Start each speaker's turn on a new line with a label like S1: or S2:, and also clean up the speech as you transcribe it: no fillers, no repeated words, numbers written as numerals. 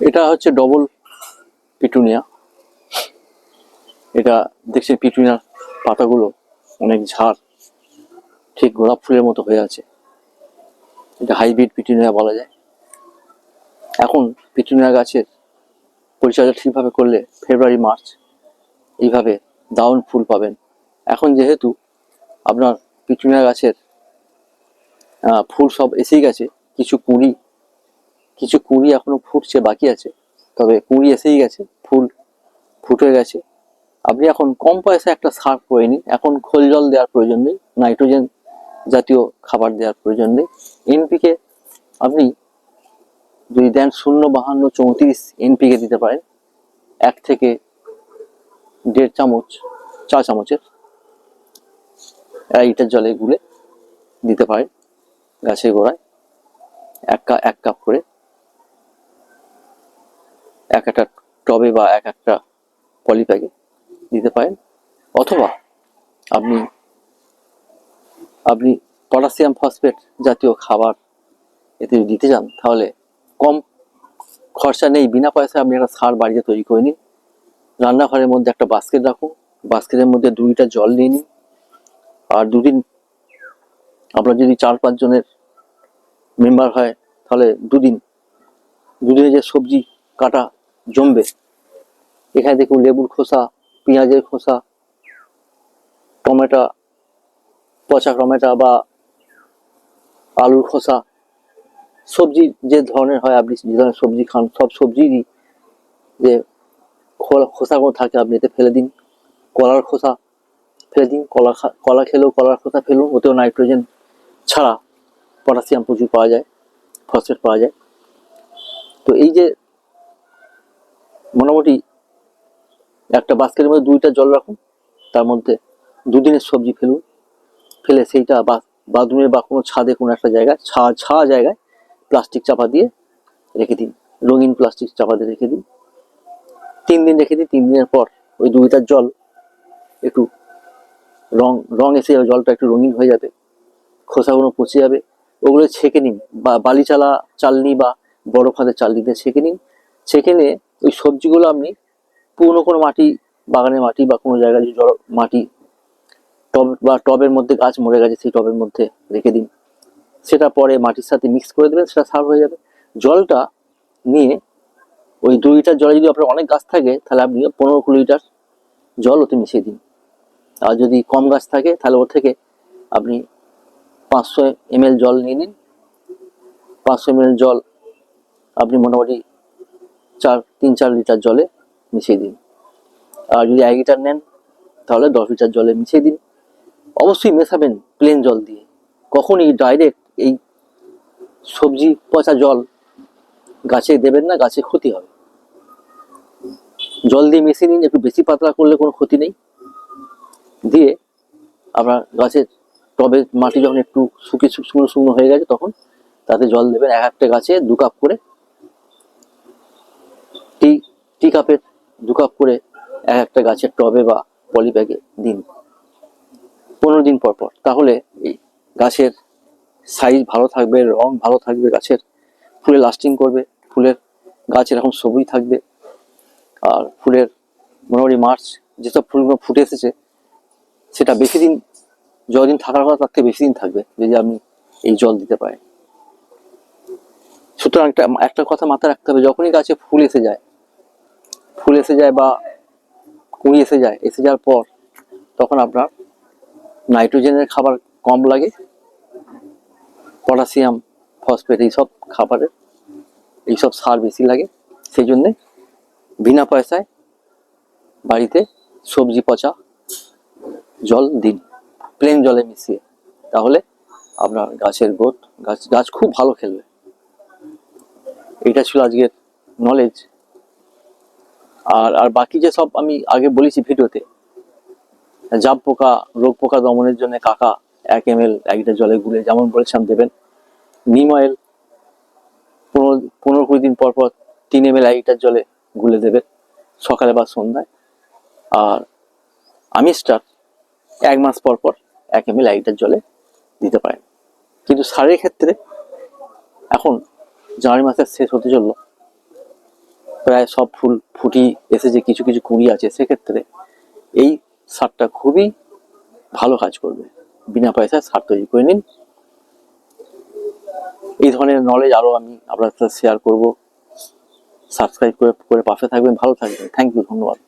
S1: এটা হচ্ছে double petunia. এটা দেখছেন পিটুনিয়ার পাতাগুলো অনেক ঝাড়, ঠিক গোলাপ ফুলের মতো হয়ে আছে। এটা হাইব্রিড পিটুনিয়া বলা যায়। এখন পিটুনিয়া গাছের পরিচর্যা ঠিকভাবে করলে ফেব্রুয়ারি মার্চ এইভাবে দারুণ ফুল পাবেন। এখন যেহেতু আপনার পিটুনিয়া গাছের ফুল সব এসেই গেছে, কিছু কুঁড়ি এখনো ফুটছে, বাকি আছে, তবে কুঁড়ি এসেই গেছে, ফুল ফুটে গেছে। আপনি এখন কম পয়সায় একটা সার করে নিন। এখন খোল জল দেওয়ার প্রয়োজন নেই, নাইট্রোজেন জাতীয় খাবার দেওয়ার প্রয়োজন নেই। এনপিকে আপনি যদি দেন 0-52-34 এনপিকে দিতে পারেন, 1 থেকে 1.5 চামচ, চা চামচের 1 লিটার জলে গুলে দিতে পারেন গাছের গোড়ায়, 1 কাপ করে, এক একটা টবে বা এক একটা পলিব্যাগে দিতে পারেন। অথবা আপনি আপনি পটাশিয়াম ফসফেট জাতীয় খাবার এতে দিতে চান, তাহলে কম খরচা নেই, বিনা পয়সায় আপনি একটা সার বাড়িতে তৈরি করে নিন। রান্নাঘরের মধ্যে একটা বাস্কেট রাখুন, বাস্কেটের মধ্যে 2 লিটার জল নিয়ে নিন। আর দুদিন, আপনার যদি 4-5 জনের মেম্বার হয়, তাহলে দুদিনে যে সবজি কাটা জমবে, এখানে দেখুন লেবুর খোসা, পেঁয়াজের খোসা, টমেটো, পচা টমেটো বা আলুর খোসা, সবজি যে ধরনের হয়, আপনি যে ধরনের সবজি খান, সব সবজিরই যে খোসাগুলো থাকে আপনি এতে ফেলে দিন। কলার খোসা ফেলে দিন, কলা খেলেও কলার খোসা ফেলুন, ওতেও নাইট্রোজেন ছাড়া পটাশিয়াম প্রচুর পাওয়া যায়, ফসফেট পাওয়া যায়। তো এই যে মোটামুটি একটা বাস্কেটের মধ্যে 2 লিটার জল রাখুন, তার মধ্যে দুদিনের সবজি ফেলুন, ফেলে সেইটা বাথরুমে বা কোনো ছাদে কোনো একটা জায়গায়, ছায়া জায়গায় প্লাস্টিক চাপা দিয়ে রেখে দিন, রঙিন প্লাস্টিক চাপা দিয়ে রেখে দিন। 3 দিন রেখে দিন। 3 দিনের পর ওই 2 লিটার জল একটু রং এসে যাবে, জলটা একটু রঙিন হয়ে যাবে, খোসাগুলো পচে যাবে, ওগুলো ছেঁকে নিন, বা চালনি বা বড় ফাঁদের চালনিতে ছেঁকে নিন। ছেঁকে নিয়ে ওই সবজিগুলো আপনি পুরনো কোনো মাটি, বাগানের মাটি বা কোনো জায়গায় যে মাটি, টব বা টবের মধ্যে গাছ মরে গেছে সেই টবের মধ্যে রেখে দিন। সেটা পরে মাটির সাথে মিক্স করে দেবেন, সেটা সার হয়ে যাবে। জলটা নিয়ে ওই 2 লিটার জলে যদি আপনার অনেক গাছ থাকে, তাহলে আপনি 15-20 লিটার জল ওতে মিশিয়ে দিন। আর যদি কম গাছ থাকে, তাহলে ওর থেকে আপনি 500 ml জল নিয়ে নিন। 500 ml জল আপনি মোটামুটি 3-4 লিটার জলে মিশিয়ে দিন। আর যদি 1 লিটার নেন, তাহলে 10 লিটার জলে মিশিয়ে দিন। অবশ্যই মেশাবেন প্লেন জল দিয়ে, কখনই ডাইরেক্ট এই সবজি পচা জল গাছে দেবেন না, গাছে ক্ষতি হবে। জল দিয়ে মিশিয়ে নিন, একটু বেশি পাতলা করলে কোনো ক্ষতি নেই। দিয়ে আপনার গাছের টবের মাটি যখন একটু শুকনো হয়ে গেছে, তখন তাতে জল দেবেন। এক একটা গাছে 2 কাপ করে, টি কাপের 2 কাপ করে এক একটা গাছের টবে বা পলিব্যাগে দিন 15 দিন পর পর। তাহলে এই গাছের সাইজ ভালো থাকবে, রং ভালো থাকবে, গাছের ফুলে লাস্টিং করবে, গাছ এরকম সবুজ থাকবে। আর ফুলের মোটামুটি মার্চ যেসব ফুলগুলো ফুটে এসেছে, সেটা বেশি দিন, যতদিন থাকার কথা তার থেকে বেশি দিন থাকবে যদি আপনি এই জল দিতে পারেন। সুতরাং একটা কথা মাথায় রাখতে হবে, যখনই গাছে ফুল এসে যায় বা কুঁড়ি এসে যাওয়ার পর, তখন আপনার নাইট্রোজেনের খাবার কম লাগে, পটাশিয়াম ফসফেট এইসব খাবারের এইসব সার বেশি লাগে। সেই জন্যে বিনা পয়সায় বাড়িতে সবজি পচা জল দিন, প্লেন জলে মিশিয়ে। তাহলে আপনার গাছের গ্রোথ, গাছ খুব ভালো খেলবে। এটা ছিল আজকের নলেজ। আর বাকি যে সব আমি আগে বলেছি ভিডিওতে, জাব পোকা, রোগ পোকা দমনের জন্য কাকা 1 ml 1 লিটার জলে গুলে যেমন বলেছিলাম দেবেন। নিম অয়েল 15-20 দিন পর পর 3 ml 1 লিটার জলে গুলে দেবেন, সকালে বা সন্ধ্যায়। আর আমিস্টার 1 মাস পর পর 1 ml 1 লিটার জলে দিতে পারেন। কিন্তু সারের ক্ষেত্রে এখন জানুয়ারি মাসের শেষ হতে চললো, প্রায় সব ফুল ফুটি এসেছে, কিছু কিছু কুড়ি আছে, সেক্ষেত্রে এই সারটা খুবই ভালো কাজ করবে। বিনা পয়সায় সার তৈরি করে নিন। এই ধরনের নলেজ আরো আমি আপনার সাথে শেয়ার করব। সাবস্ক্রাইব করে পাশে থাকবেন, ভালো থাকবেন। থ্যাংক ইউ, ধন্যবাদ।